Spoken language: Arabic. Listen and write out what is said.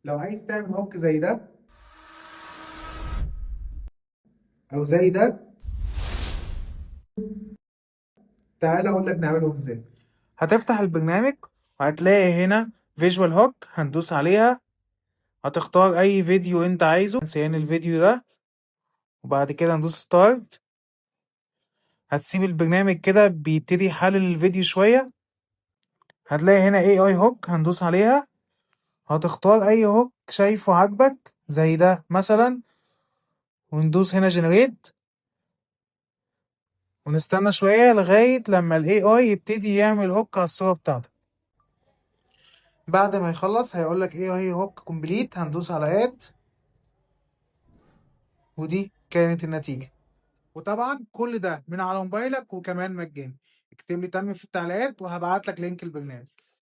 لو عايز تعمل هوك زي ده او زي ده، تعالى اقول لك نعمله ازاي. هتفتح البرنامج وهتلاقي هنا فيجوال هوك، هندوس عليها. هتختار اي فيديو انت عايزه، مثلا الفيديو ده، وبعد كده ندوس ستارت. هتسيب البرنامج كده بيبتدي يحلل الفيديو شوية. هتلاقي هنا اي هوك، هندوس عليها. هتختار اي هوك شايفه عاجبك زي ده مثلا، وندوس هنا جنريت، ونستنى شوية لغاية لما ال AI يبتدي يعمل هوك على الصورة بتاعتك. بعد ما يخلص هيقولك AI هوك كومبليت، هندوس على اد، ودي كانت النتيجة. وطبعا كل ده من على موبايلك وكمان مجاني. اكتب لي تم في التعليقات وهبعت لك لينك البرنامج.